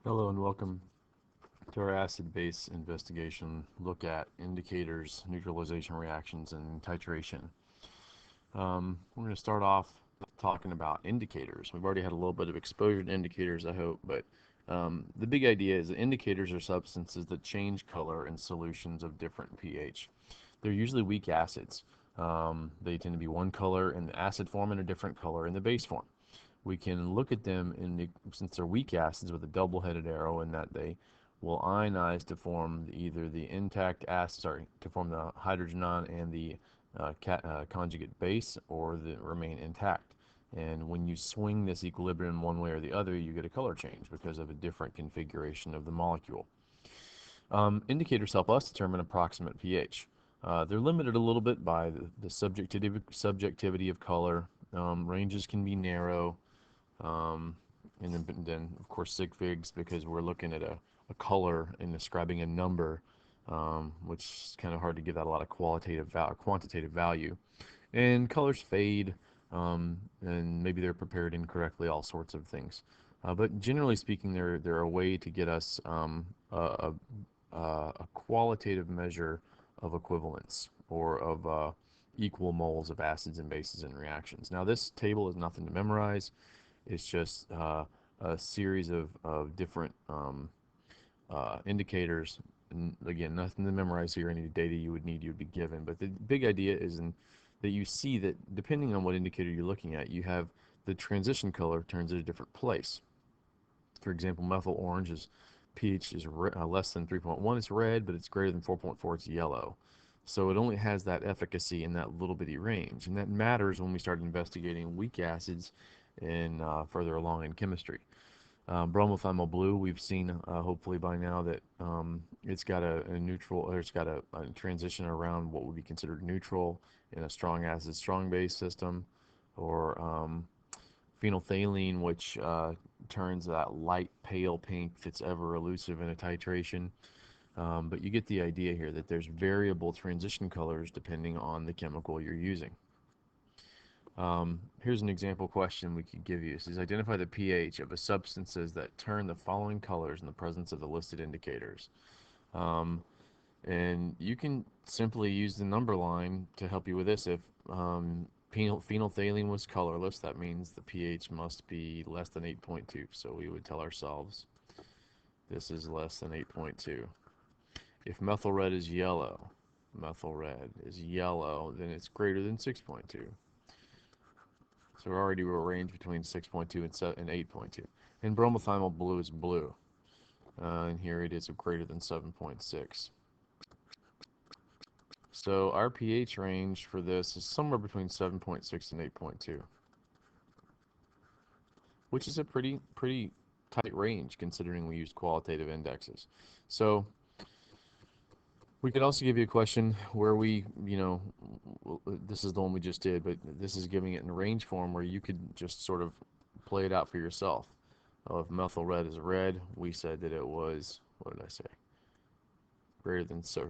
Hello and welcome to our acid-base investigation look at indicators, neutralization reactions, and titration. We're going to start off talking about indicators. We've already had a little bit of exposure to indicators, I hope, but the big idea is that indicators are substances that change color in solutions of different pH. They're usually weak acids. They tend to be one color in the acid form and a different color in the base form. We can look at them since they're weak acids with a double-headed arrow, in that they will ionize to form either the intact acid, to form the hydrogen ion and the conjugate base, or remain intact. And when you swing this equilibrium one way or the other, you get a color change because of a different configuration of the molecule. Indicators help us determine approximate pH. They're limited a little bit by the subjectivity of color. Ranges can be narrow. Um, and then, of course, sig figs, because we're looking at a color and describing a number, which is kind of hard to give that a lot of quantitative value. And colors fade, and maybe they're prepared incorrectly, all sorts of things. But generally speaking, they're a way to get us a qualitative measure of equivalence, or of equal moles of acids and bases in reactions. Now, this table is nothing to memorize. It's just a series of different indicators. And again, nothing to memorize here. Any data you would need, you would be given. But the big idea is that you see that depending on what indicator you're looking at, you have the transition color turns at a different place. For example, methyl orange is pH is less than 3.1, it's red, but it's greater than 4.4, it's yellow. So it only has that efficacy in that little bitty range, and that matters when we start investigating weak acids and further along in chemistry. Bromothiamyl blue, we've seen hopefully by now that it's got a neutral, or it's got a transition around what would be considered neutral in a strong acid, strong base system, or phenolphthalein, which turns that light pale pink that's ever elusive in a titration. But you get the idea here that there's variable transition colors depending on the chemical you're using. Here's an example question we could give you. It says, identify the pH of a substances that turn the following colors in the presence of the listed indicators. Um, and you can simply use the number line to help you with this. If phenolphthalein was colorless, that means the pH must be less than 8.2. So we would tell ourselves this is less than 8.2. If methyl red is yellow, then it's greater than 6.2. So we're a range between 6.2 and 8.2. And bromothiamyl blue is blue. And here it is greater than 7.6. So our pH range for this is somewhere between 7.6 and 8.2, which is a pretty tight range considering we used qualitative indexes. So we could also give you a question where this is the one we just did, but this is giving it in range form where you could just sort of play it out for yourself. If methyl red is red, we said that it was, what did I say? Greater than, so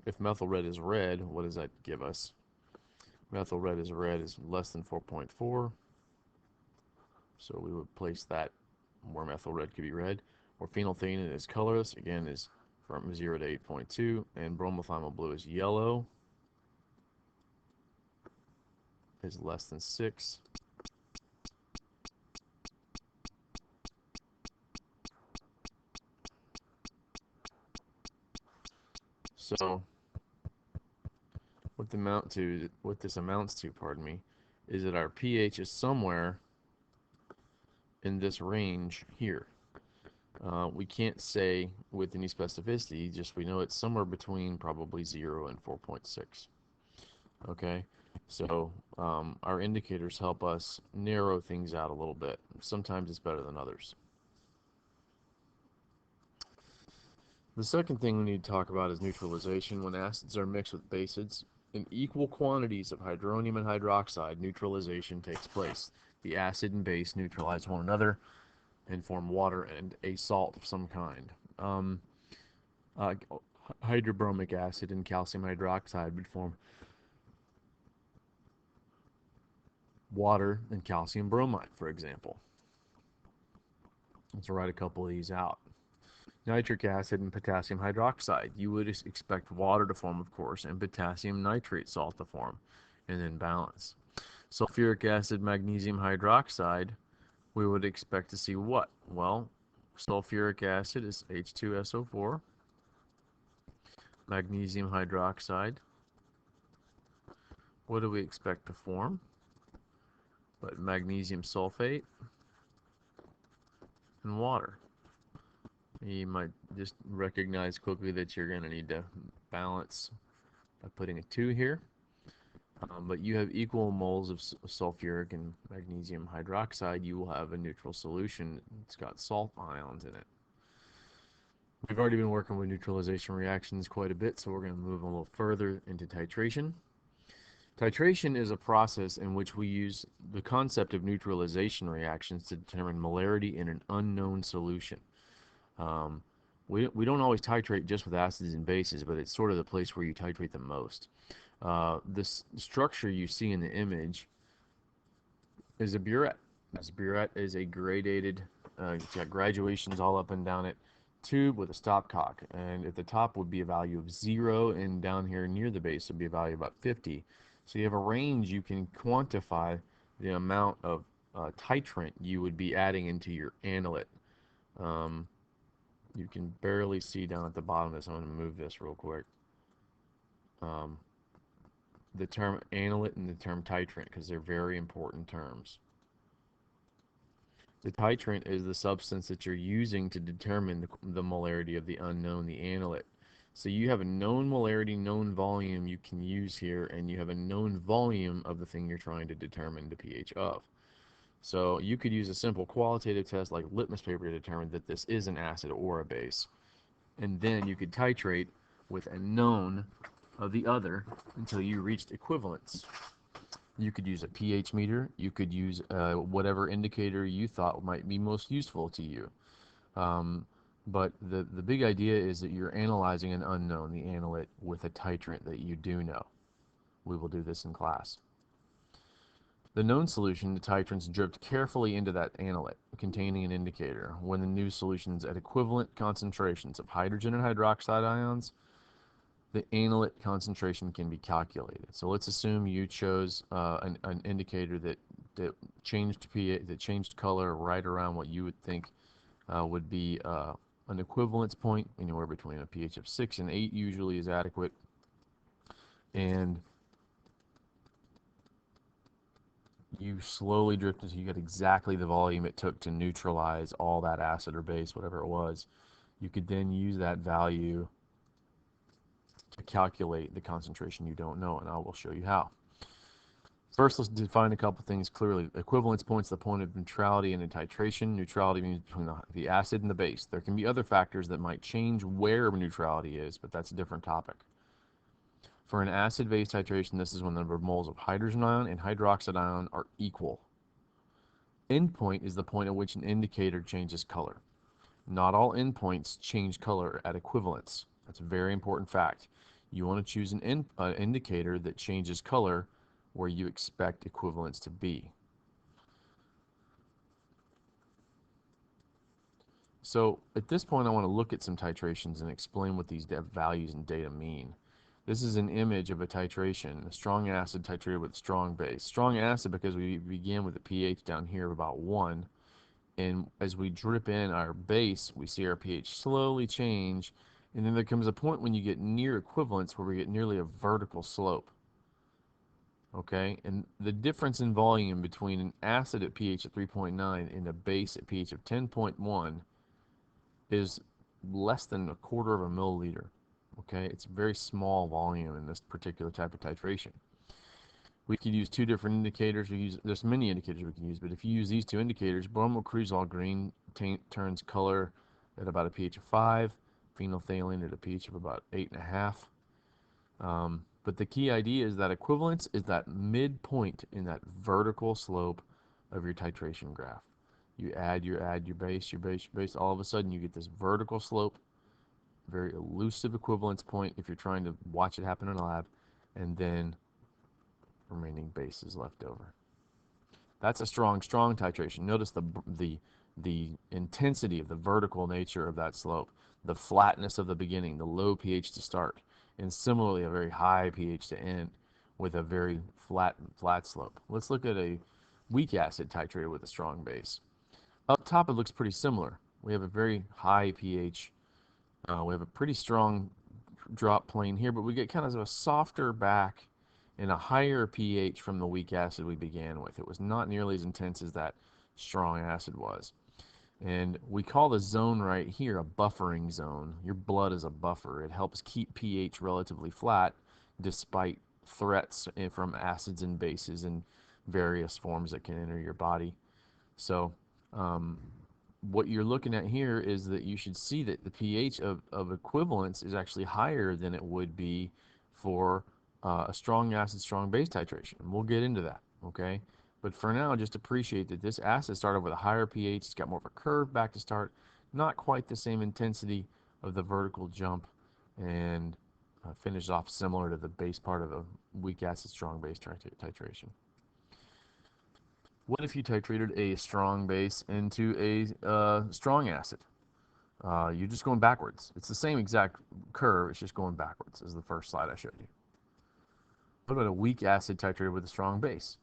if methyl red is red, what does that give us? Methyl red is less than 4.4. So we would place that where methyl red could be red. Or phenolphthalein is colorless, again, is from 0 to 8.2. And bromothiamyl blue is yellow, is less than 6. So what this amounts to, pardon me, is that our pH is somewhere in this range here. We can't say with any specificity, just we know it's somewhere between probably 0 and 4.6. Okay, so our indicators help us narrow things out a little bit. Sometimes it's better than others. The second thing we need to talk about is neutralization. When acids are mixed with bases in equal quantities of hydronium and hydroxide, neutralization takes place. The acid and base neutralize one another and form water and a salt of some kind. Uh, Hydrobromic acid and calcium hydroxide would form water and calcium bromide, for example. Let's write a couple of these out. Nitric acid and potassium hydroxide. You would expect water to form, of course, and potassium nitrate salt to form, and then balance. Sulfuric acid, magnesium hydroxide, we would expect to see what? Well, sulfuric acid is H2SO4. Magnesium hydroxide, what do we expect to form? But magnesium sulfate and water. You might just recognize quickly that you're going to need to balance by putting a 2 here. But you have equal moles of sulfuric and magnesium hydroxide. You will have a neutral solution. It's got salt ions in it. We've already been working with neutralization reactions quite a bit, so we're going to move a little further into titration. Titration is a process in which we use the concept of neutralization reactions to determine molarity in an unknown solution. We don't always titrate just with acids and bases, but it's sort of the place where you titrate the most. This structure you see in the image is a burette. This burette is a gradated, it's got graduations all up and down it, tube with a stopcock. And at the top would be a value of 0, and down here near the base would be a value of about 50. So you have a range. You can quantify the amount of titrant you would be adding into your analyte. You can barely see down at the bottom of this. I'm going to move this real quick. The term analyte and the term titrant, because they're very important terms. The titrant is the substance that you're using to determine the molarity of the unknown, the analyte. So you have a known molarity, known volume you can use here, and you have a known volume of the thing you're trying to determine the pH of. So you could use a simple qualitative test like litmus paper to determine that this is an acid or a base. And then you could titrate with a known of the other until you reached equivalence. You could use a pH meter. You could use whatever indicator you thought might be most useful to you. But the big idea is that you're analyzing an unknown, the analyte, with a titrant that you do know. We will do this in class. The known solution, the titrant's dripped carefully into that analyte, containing an indicator. When the new solution's at equivalent concentrations of hydrogen and hydroxide ions, the analyte concentration can be calculated. So let's assume you chose an indicator that changed pH, that changed color right around what you would think would be an equivalence point. Anywhere between a pH of 6 and 8 usually is adequate. And you slowly dripped until you got exactly the volume it took to neutralize all that acid or base, whatever it was. You could then use that value to calculate the concentration you don't know, and I will show you how. First, let's define a couple things clearly. Equivalence points, the point of neutrality in a titration. Neutrality means between the acid and the base. There can be other factors that might change where neutrality is, but that's a different topic. For an acid-base titration, this is when the number of moles of hydrogen ion and hydroxide ion are equal. Endpoint is the point at which an indicator changes color. Not all endpoints change color at equivalence. That's a very important fact. You want to choose an indicator that changes color where you expect equivalence to be. So at this point, I want to look at some titrations and explain what these values and data mean. This is an image of a titration, a strong acid titrated with strong base. Strong acid because we began with a pH down here of about 1, and as we drip in our base, we see our pH slowly change, and then there comes a point when you get near equivalence where we get nearly a vertical slope. Okay, and the difference in volume between an acid at pH of 3.9 and a base at pH of 10.1 is less than 1/4 of a milliliter. Okay, it's very small volume in this particular type of titration. We could use 2 different indicators. There's many indicators we can use, but if you use these 2 indicators, bromocresol green turns color at about a pH of 5, phenolphthalein at a pH of about 8.5. But the key idea is that equivalence is that midpoint in that vertical slope of your titration graph. You add your base, all of a sudden you get this vertical slope, very elusive equivalence point if you're trying to watch it happen in a lab, and then remaining bases left over. That's a strong titration. Notice the the intensity of the vertical nature of that slope, the flatness of the beginning, the low pH to start, and similarly a very high pH to end with a very flat slope. Let's look at a weak acid titrated with a strong base. Up top it looks pretty similar. We have a very high pH. We have a pretty strong drop plane here, but we get kind of a softer back and a higher pH from the weak acid we began with. It was not nearly as intense as that strong acid was. And we call the zone right here a buffering zone. Your blood is a buffer. It helps keep pH relatively flat despite threats from acids and bases in various forms that can enter your body. So what you're looking at here is that you should see that the pH of equivalence is actually higher than it would be for a strong acid, strong base titration. And we'll get into that, okay? But for now, just appreciate that this acid started with a higher pH. It's got more of a curve back to start, not quite the same intensity of the vertical jump, and finishes off similar to the base part of a weak acid, strong base titration. What if you titrated a strong base into a strong acid? You're just going backwards. It's the same exact curve, it's just going backwards as the first slide I showed you. What about a weak acid titrated with a strong base?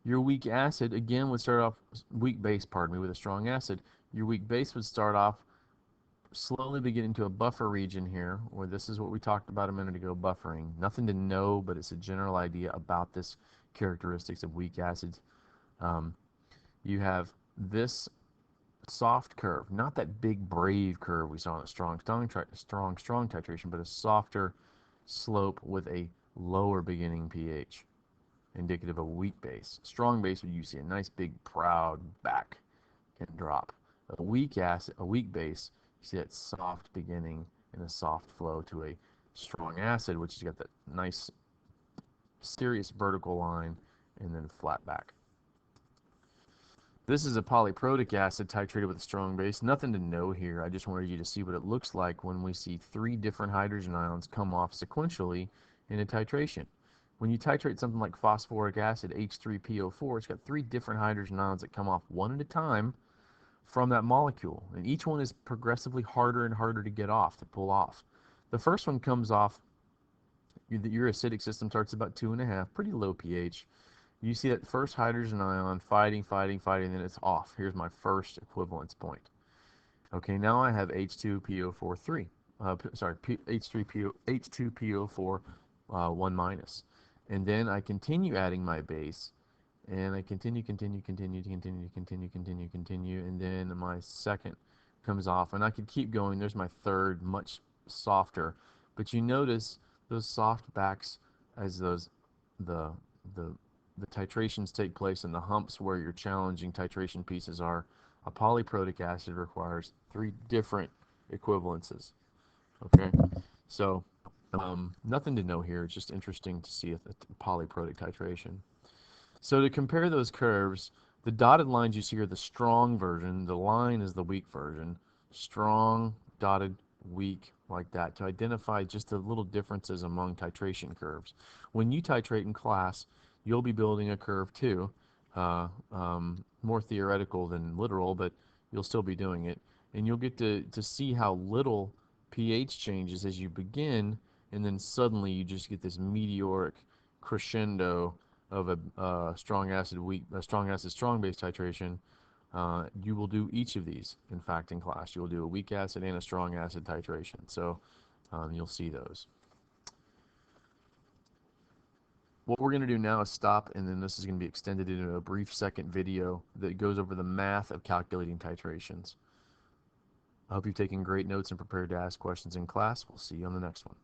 Your weak acid, again, would start off, weak base, pardon me, with a strong acid. Your weak base would start off slowly beginning to a buffer region here, where this is what we talked about a minute ago, buffering. Nothing to know, but it's a general idea about this characteristics of weak acids. You have this soft curve, not that big brave curve we saw in a strong titration, but a softer slope with a lower beginning pH, indicative of a weak base. Strong base, you see a nice big proud back can drop. A weak base, you see that soft beginning and a soft flow to a strong acid, which has got that nice serious vertical line and then flat back. This is a polyprotic acid titrated with a strong base. Nothing to know here. I just wanted you to see what it looks like when we see 3 different hydrogen ions come off sequentially in a titration. When you titrate something like phosphoric acid, H3PO4, it's got 3 different hydrogen ions that come off one at a time from that molecule. And each one is progressively harder and harder to get off, to pull off. The first one comes off, your acidic system starts about 2.5, pretty low pH. You see that first hydrogen ion fighting, then it's off. Here's my first equivalence point. Okay, now I have H2PO4 H2PO4 1 minus. And then I continue adding my base, and I continue, and then my second comes off, and I could keep going. There's my third, much softer. But you notice those soft backs as the titrations take place in the humps where your challenging titration pieces are. A polyprotic acid requires 3 different equivalences. Okay, so nothing to know here. It's just interesting to see a polyprotic titration. So to compare those curves, the dotted lines you see are the strong version. The line is the weak version. Strong, dotted, weak, like that, to identify just the little differences among titration curves. When you titrate in class, you'll be building a curve too, more theoretical than literal, but you'll still be doing it. And you'll get to see how little pH changes as you begin, and then suddenly you just get this meteoric crescendo of a strong acid, strong base titration. You will do each of these, in fact, in class. You'll do a weak acid and a strong acid titration. So you'll see those. What we're going to do now is stop, and then this is going to be extended into a brief second video that goes over the math of calculating titrations. I hope you've taken great notes and prepared to ask questions in class. We'll see you on the next one.